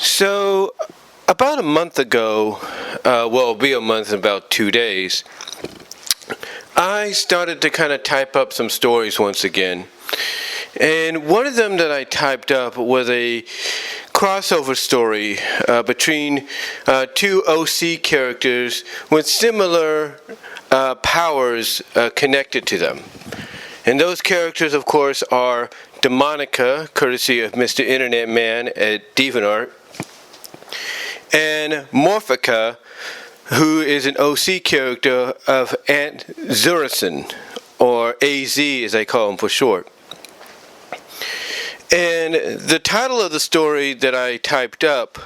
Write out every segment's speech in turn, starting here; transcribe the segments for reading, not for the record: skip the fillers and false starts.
So, about a month ago, it'll be a month in about 2 days, I started to kind of type up some stories once again. And one of them that I typed up was a crossover story between two OC characters with similar powers connected to them. And those characters, of course, are Demonica, courtesy of Mr. Internet Man at DeviantARtT, and Morphica, who is an OC character of Aunt Zurison, or AZ as I call him for short. And the title of the story that I typed up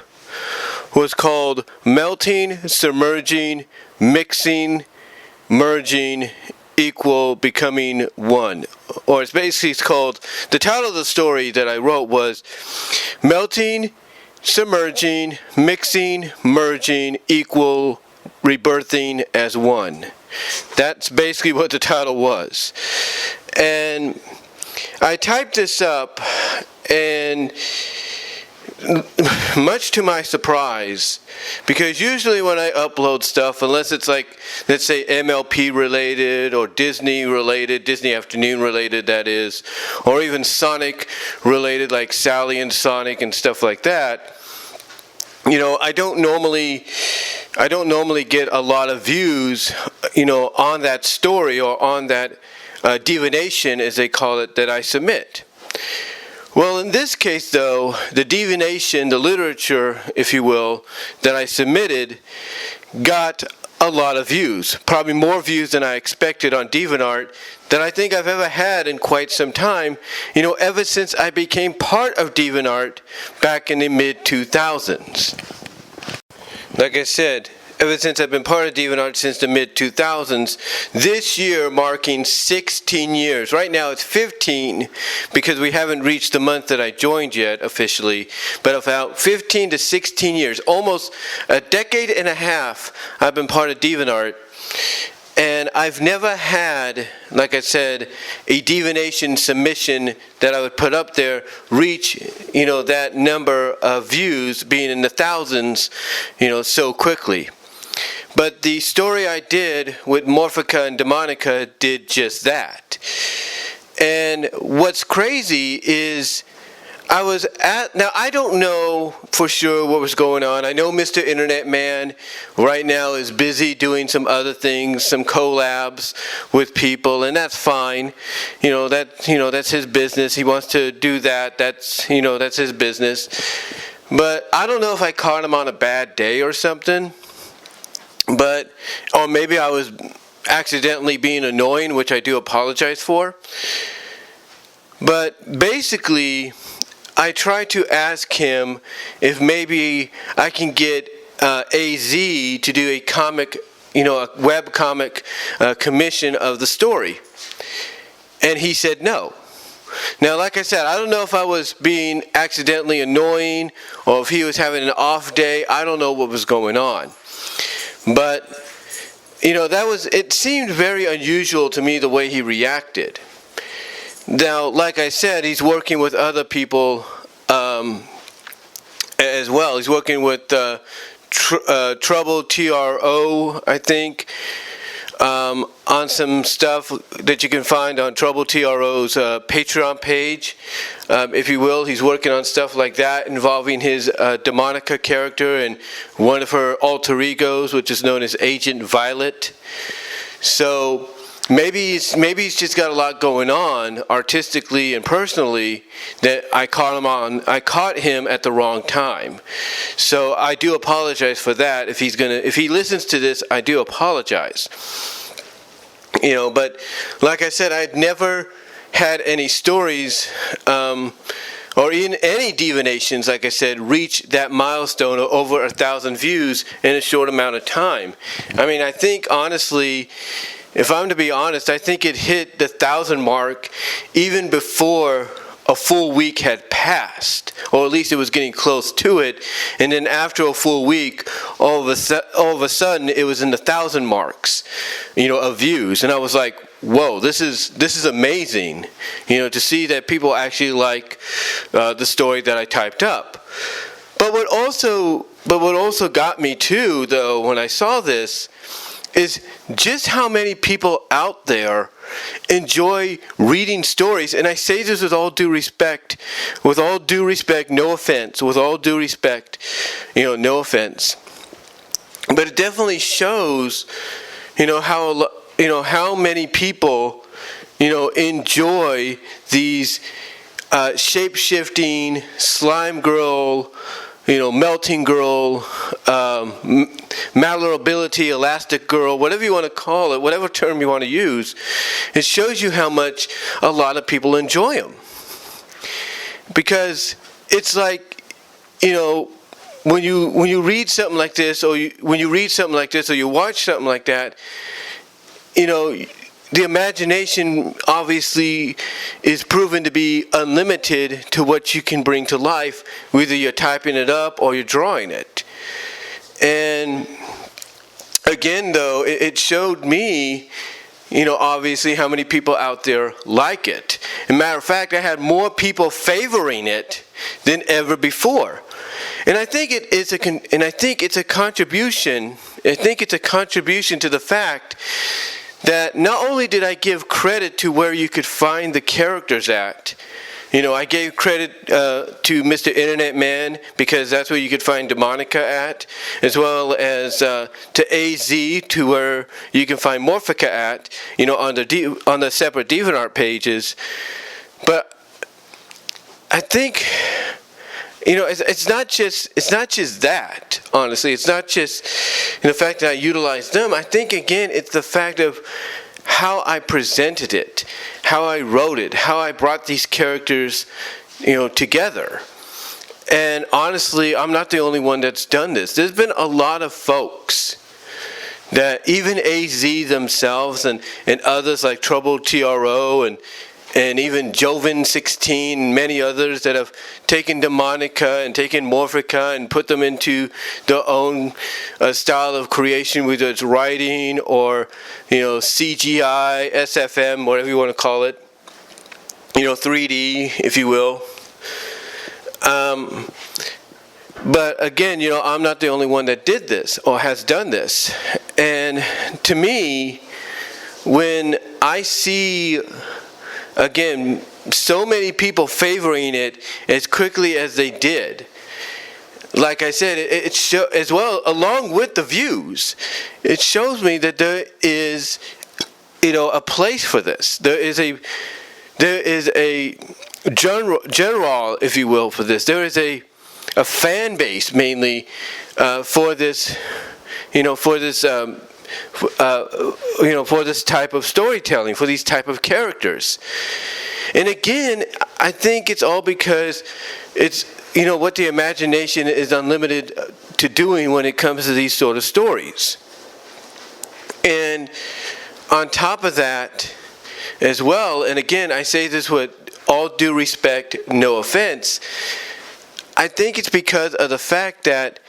was called Melting, Submerging, Mixing, Merging, Equal, Becoming One. Or it's called, the title of the story that I wrote was Melting, Submerging, Mixing, Merging, Equal, Rebirthing as One. That's basically what the title was. And I typed this up, and much to my surprise, because usually when I upload stuff, unless it's like, let's say MLP related or Disney related, Disney Afternoon related that is, or even Sonic related like Sally and Sonic and stuff like that, you know, I don't normally get a lot of views, you know, on that story or on that deviation, as they call it, that I submit. Well, in this case, though, the deviation, the literature, if you will, that I submitted got a lot of views. Probably more views than I expected on DeviantARtT than I think I've ever had in quite some time, you know, ever since I became part of DeviantARtT back in the mid-2000s. Like I said, ever since I've been part of DeviantARtT since the mid-2000s, this year marking 16 years. Right now it's 15 because we haven't reached the month that I joined yet officially, but about 15 to 16 years, almost a decade and a half I've been part of DeviantARtT. And I've never had, like I said, a deviation submission that I would put up there reach, you know, that number of views, being in the thousands, you know, so quickly. But the story I did with Morphica and Demonica did just that. And what's crazy is now I don't know for sure what was going on. I know Mr. Internet Man right now is busy doing some other things, some collabs with people, and that's fine. That's his business. He wants to do that. That's his business. But I don't know if I caught him on a bad day or something. Or maybe I was accidentally being annoying, which I do apologize for. But basically, I tried to ask him if maybe I can get AZ to do a comic, a web comic commission of the story. And he said no. Now, like I said, I don't know if I was being accidentally annoying or if he was having an off day. I don't know what was going on. But, it seemed very unusual to me the way he reacted. Now, like I said, he's working with other people as well. He's working with Trouble TRO, I think, on some stuff that you can find on Trouble TRO's Patreon page, if you will. He's working on stuff like that involving his Demonica character and one of her alter egos, which is known as Agent Violet. So maybe he's just got a lot going on artistically and personally that I caught him at the wrong time. So I do apologize for that. If he listens to this, I do apologize. But like I said, I'd never had any stories or in any divinations, like I said, reach that milestone of over 1,000 views in a short amount of time. I mean, I think honestly, if I'm to be honest, I think it hit the 1,000 mark even before a full week had passed, or at least it was getting close to it. And then after a full week, all of a sudden, it was in the 1,000 marks, of views. And I was like, whoa, this is amazing, to see that people actually like the story that I typed up. But what also got me too, though, when I saw this, is just how many people out there enjoy reading stories. And I say this with all due respect, no offense, with all due respect, no offense. But it definitely shows, how many people, enjoy these shape-shifting, slime girl, melting girl, malleability, elastic girl, whatever you want to call it, whatever term you want to use. It shows you how much a lot of people enjoy them. Because it's like, when you read something like this, or you watch something like that, the imagination obviously is proven to be unlimited to what you can bring to life, whether you're typing it up or you're drawing it. And again, though, it showed me, obviously how many people out there like it. As a matter of fact, I had more people favoring it than ever before. And I think it's a contribution. I think it's a contribution to the fact that not only did I give credit to where you could find the characters at, I gave credit to Mr. Internet Man, because that's where you could find Demonica at, as well as to AZ, to where you can find Morphica at, on the separate DeviantARTT pages. But I think, it's not just that, honestly. It's not just the fact that I utilized them. I think, again, it's the fact of how I presented it, how I wrote it, how I brought these characters, together. And honestly, I'm not the only one that's done this. There's been a lot of folks that, even AZ themselves and others like Trouble TRO and even Joven16 and many others that have taken Demonica and taken Morphica and put them into their own style of creation, whether it's writing or, CGI, SFM, whatever you want to call it, 3D, if you will. But again, I'm not the only one that did this or has done this. And to me, when I see, again, so many people favoring it as quickly as they did, like I said, as well, along with the views, it shows me that there is, a place for this. There is a general, if you will, for this. There is a fan base mainly for this, for this type of storytelling, for these type of characters. And again, I think it's all because it's, what the imagination is unlimited to doing when it comes to these sort of stories. And on top of that as well, and again, I say this with all due respect, no offense, I think it's because of the fact that,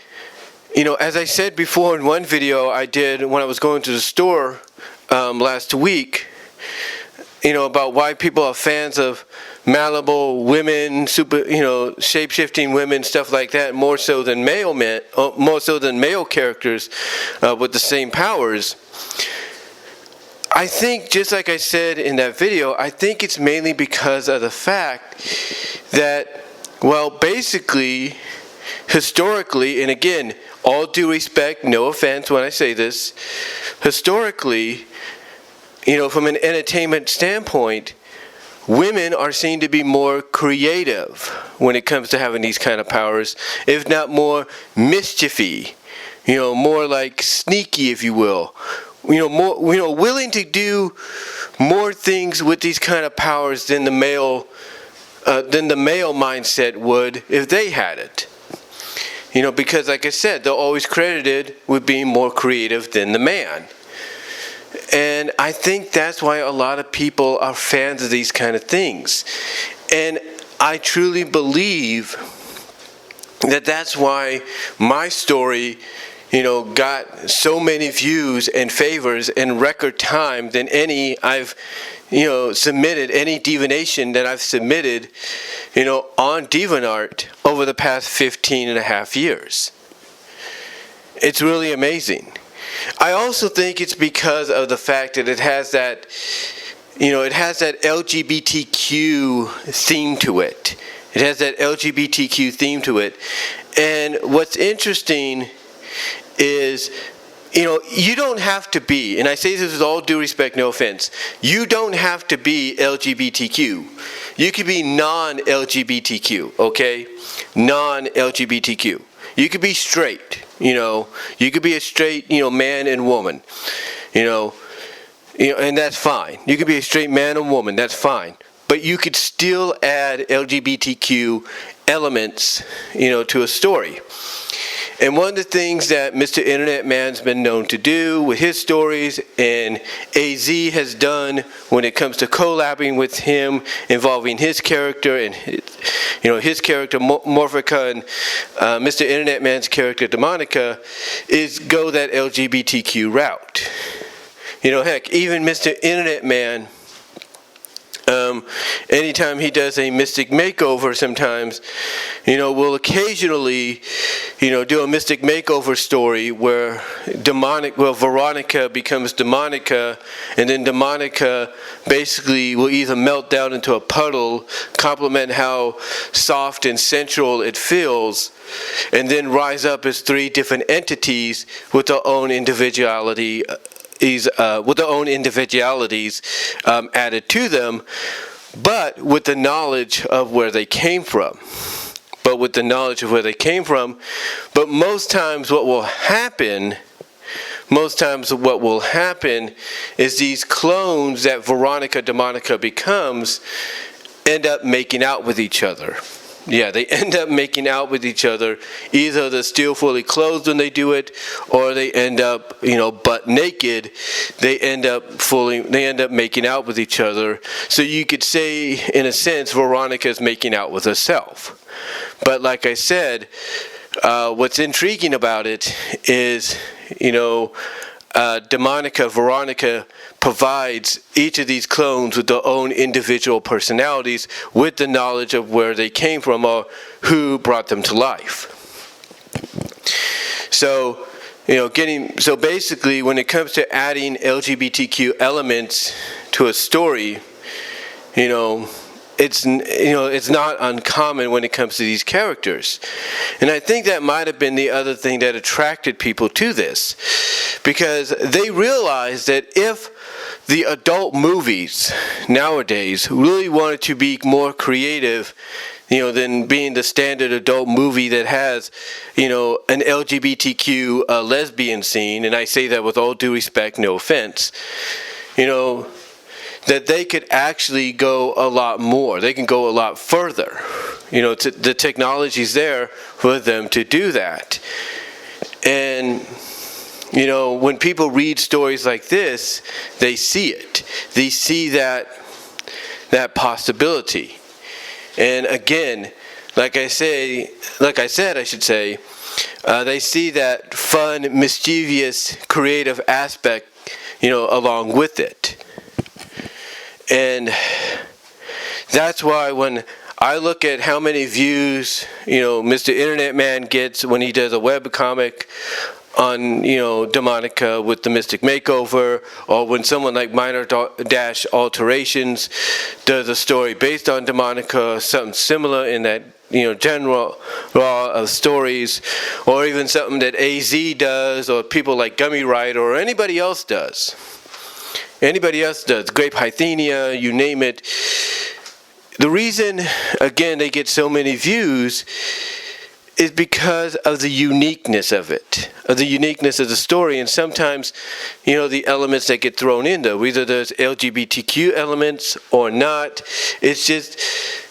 as I said before in one video I did when I was going to the store last week, about why people are fans of malleable women, shape-shifting women, stuff like that, more so than male characters with the same powers. I think, just like I said in that video, I think it's mainly because of the fact that, well, basically, historically, and again, all due respect, no offense when I say this, historically, from an entertainment standpoint, women are seen to be more creative when it comes to having these kind of powers, if not more mischiefy, more like sneaky, if you will. More, willing to do more things with these kind of powers than the male mindset would if they had it. Because like I said, they're always credited with being more creative than the man. And I think that's why a lot of people are fans of these kind of things. And I truly believe that that's why my story, got so many views and favors in record time than any I've, submitted, any divination that I've submitted, on DeviantARtT over the past 15 and a half years. It's really amazing. I also think it's because of the fact that it has that, it has that LGBTQ theme to it. It has that LGBTQ theme to it. And what's interesting is, you don't have to be, and I say this with all due respect, no offense, you don't have to be LGBTQ. You could be non-LGBTQ, okay? Non-LGBTQ. You could be straight, you could be a straight, man and woman, and that's fine. You could be a straight man and woman, that's fine. But you could still add LGBTQ elements, to a story. And one of the things that Mr. Internet Man's been known to do with his stories, and AZ has done when it comes to collabing with him, involving his character and his character Morphica and Mr. Internet Man's character Demonica, is go that LGBTQ route. Heck, even Mr. Internet Man, anytime he does a mystic makeover, sometimes, will occasionally, do a mystic makeover story where Veronica becomes Demonica, and then Demonica basically will either melt down into a puddle, compliment how soft and sensual it feels, and then rise up as three different entities with their own individuality. With their own individualities added to them, but with the knowledge of where they came from. But most times what will happen is these clones that Veronica Demonica becomes end up making out with each other. Yeah, they end up making out with each other. Either they're still fully clothed when they do it, or they end up, butt naked. They end up making out with each other. So you could say, in a sense, Veronica's making out with herself. But like I said, what's intriguing about it is, Veronica provides each of these clones with their own individual personalities, with the knowledge of where they came from or who brought them to life. So, so basically, when it comes to adding LGBTQ elements to a story, it's not uncommon when it comes to these characters. And I think that might have been the other thing that attracted people to this, because they realized that if the adult movies nowadays really wanted to be more creative, than being the standard adult movie that has, an LGBTQ lesbian scene, and I say that with all due respect, no offense, that they could actually go a lot more. They can go a lot further. The technology's there for them to do that. And, when people read stories like this, they see it. They see that possibility. And again, like I said, they see that fun, mischievous, creative aspect, along with it. And that's why when I look at how many views, Mr. Internet Man gets when he does a webcomic on, Demonica with the Mystic Makeover, or when someone like Minor-Alterations does a story based on Demonica, something similar in that, general law of stories, or even something that AZ does, or people like Gummy Rider, or anybody else does. Grape Hythenia, you name it. The reason, again, they get so many views is because of the uniqueness of it, of the uniqueness of the story, and sometimes, the elements that get thrown in there, whether there's LGBTQ elements or not. It's just,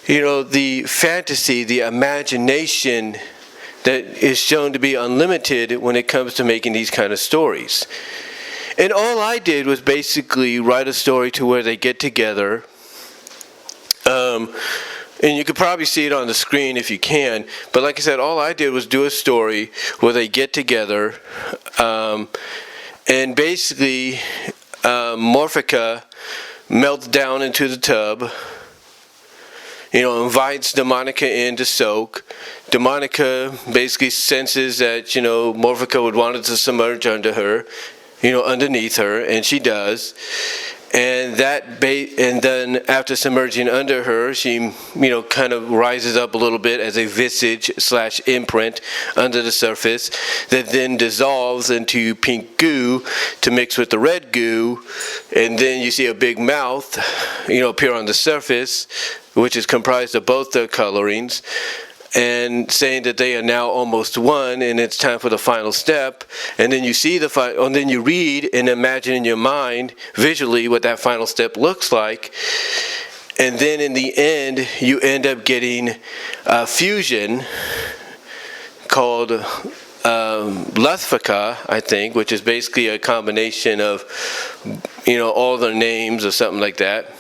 the fantasy, the imagination that is shown to be unlimited when it comes to making these kind of stories. And all I did was basically write a story to where they get together. And you could probably see it on the screen if you can. But like I said, all I did was do a story where they get together. And basically, Morphica melts down into the tub. invites Demonica in to soak. Demonica basically senses that, Morphica would want it to submerge under her, underneath her, and she does. And and then after submerging under her, she, kind of rises up a little bit as a visage/imprint under the surface that then dissolves into pink goo to mix with the red goo. And then you see a big mouth, appear on the surface, which is comprised of both the colorings, and saying that they are now almost one, and it's time for the final step. And then you see and then you read and imagine in your mind visually what that final step looks like. And then in the end, you end up getting a fusion called Lethvica, I think, which is basically a combination of, all their names or something like that.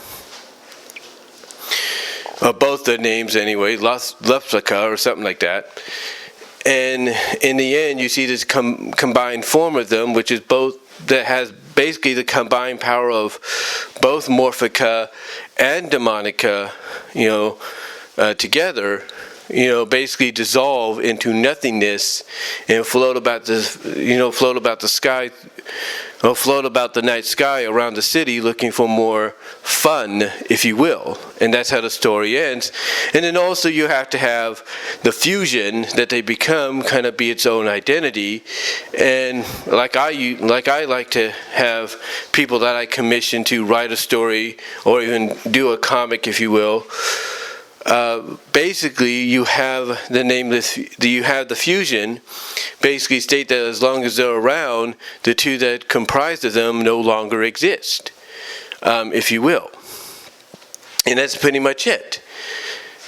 Both the names anyway, Lethvica or something like that. And in the end, you see this combined form of them, which is that has basically the combined power of both Morphica and Demonica, together, basically dissolve into nothingness and float about the sky, or float about the night sky around the city looking for more fun, if you will. And that's how the story ends. And then also you have to have the fusion that they become kind of be its own identity. And like I like to have people that I commission to write a story or even do a comic, if you will. Basically, you have the fusion. Basically, state that as long as they're around, the two that comprise of them no longer exist, if you will. And that's pretty much it.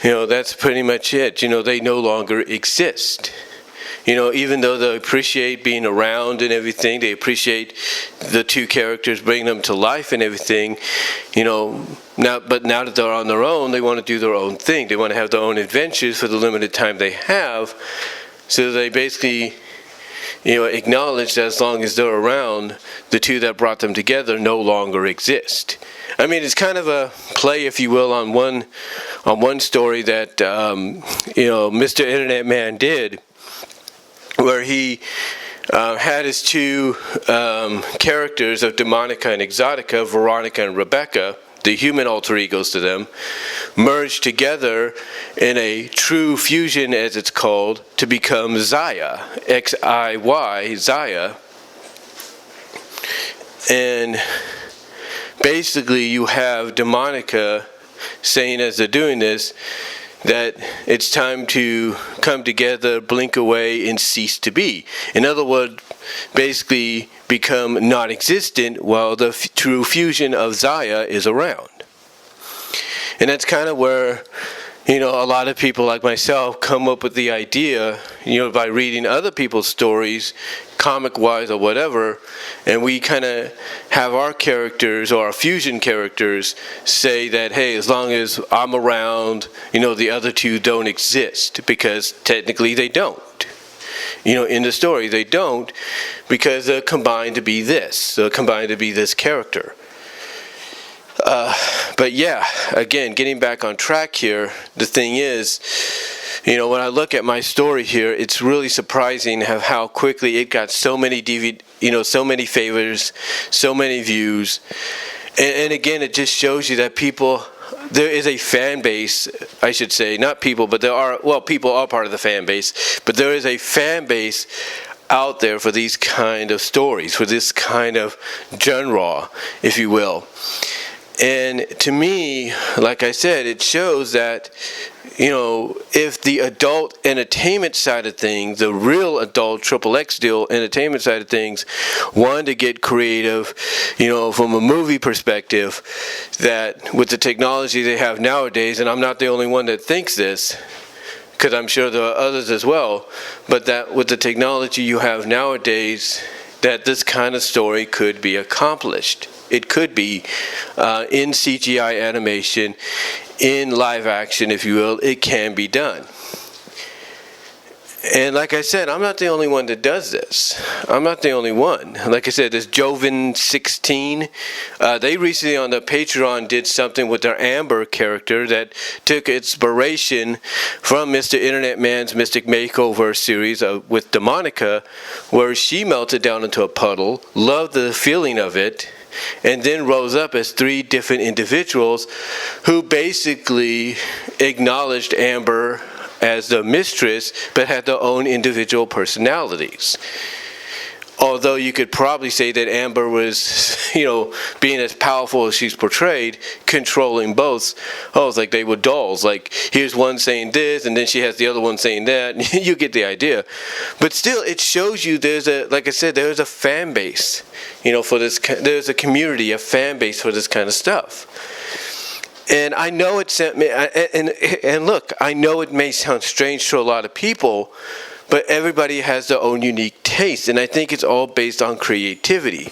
That's pretty much it. They no longer exist. Even though they appreciate being around and everything, they appreciate the two characters, bringing them to life and everything, now that they're on their own, they want to do their own thing. They want to have their own adventures for the limited time they have. So they basically, acknowledge that as long as they're around, the two that brought them together no longer exist. I mean, it's kind of a play, if you will, on one story that, Mr. Internet Man did, where he had his two characters of Demonica and Exotica, Veronica and Rebecca, the human alter egos to them, merged together in a true fusion, as it's called, to become Xia, X-I-Y, Xia. And basically you have Demonica saying, as they're doing this, that it's time to come together, blink away, and cease to be. In other words, basically become non-existent while the true fusion of Xia is around. And that's kind of where, a lot of people like myself come up with the idea, by reading other people's stories, comic-wise or whatever, and we kind of have our characters or our fusion characters say that, hey, as long as I'm around, the other two don't exist, because technically they don't. In the story they don't, because they're combined to be this. They're combined to be this character. But yeah, again, getting back on track here, the thing is, when I look at my story here, it's really surprising how quickly it got so many so many favors, so many views. And again, it just shows you that there is a fan base, I should say, not people, but people are part of the fan base, but there is a fan base out there for these kind of stories, for this kind of genre, if you will. And to me, like I said, it shows that, if the adult entertainment side of things, the real adult XXX deal entertainment side of things, wanted to get creative, from a movie perspective, that with the technology they have nowadays, and I'm not the only one that thinks this, because I'm sure there are others as well, but that with the technology you have nowadays, that this kind of story could be accomplished. It could be in CGI animation, in live action, if you will. It can be done. And like I said, I'm not the only one that does this. I'm not the only one. Like I said, this Joven16, they recently on the Patreon did something with their Amber character that took inspiration from Mr. Internet Man's Mystic Makeover series with Demonica, where she melted down into a puddle, loved the feeling of it, and then rose up as 3 different individuals who basically acknowledged Amber as the mistress, but had their own individual personalities. Although you could probably say that Amber was, being as powerful as she's portrayed, controlling both. Oh, it's like they were dolls. Like, here's one saying this, and then she has the other one saying that. You get the idea. But still, it shows you like I said, there's a fan base, for this. There's a community, a fan base for this kind of stuff. And I know and look, I know it may sound strange to a lot of people, but everybody has their own unique taste, and I think it's all based on creativity.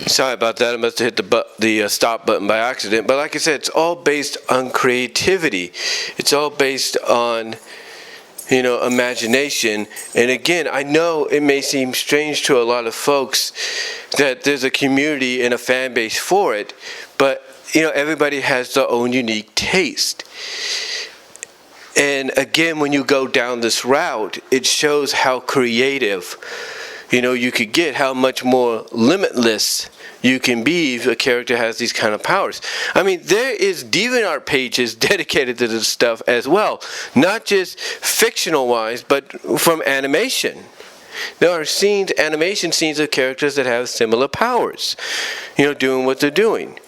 Sorry about that, I must have hit the stop button by accident, but like I said, it's all based on creativity. It's all based on, imagination. And again, I know it may seem strange to a lot of folks that there's a community and a fan base for it, but everybody has their own unique taste. And again, when you go down this route, it shows how creative, you could get, how much more limitless you can be if a character has these kind of powers. I mean, there is DeviantART pages dedicated to this stuff as well, not just fictional-wise, but from animation. There are animation scenes of characters that have similar powers, doing what they're doing.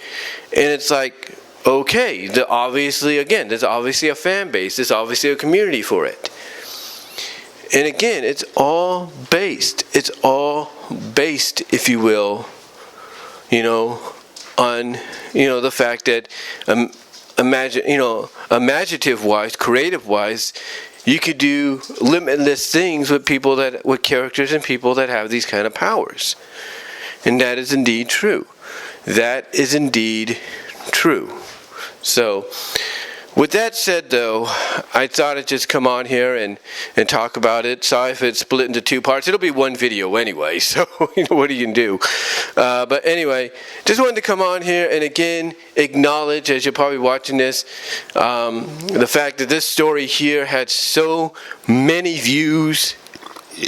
And it's like, okay, there's obviously a fan base. There's obviously a community for it. And again, it's all based, if you will, on, the fact that, imaginative-wise, creative-wise, you could do limitless things with characters and people that have these kind of powers. And that is indeed true. That is indeed true. So, with that said, though, I thought I'd just come on here and talk about it. Sorry if it's split into 2 parts. It'll be one video anyway, so what are you going to do? But anyway, just wanted to come on here and again acknowledge, as you're probably watching this, the fact that this story here had so many views,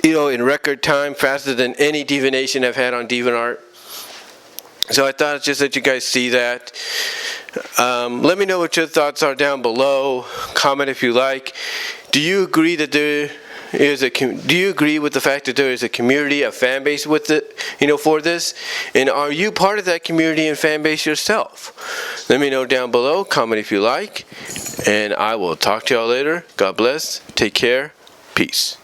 in record time, faster than any divination I've had on DeviantART. So I thought I'd just let you guys see that. Let me know what your thoughts are down below. Comment if you like. Do you agree that do you agree with the fact that there is a community, a fan base with it, for this? And are you part of that community and fan base yourself? Let me know down below. Comment if you like. And I will talk to y'all later. God bless. Take care. Peace.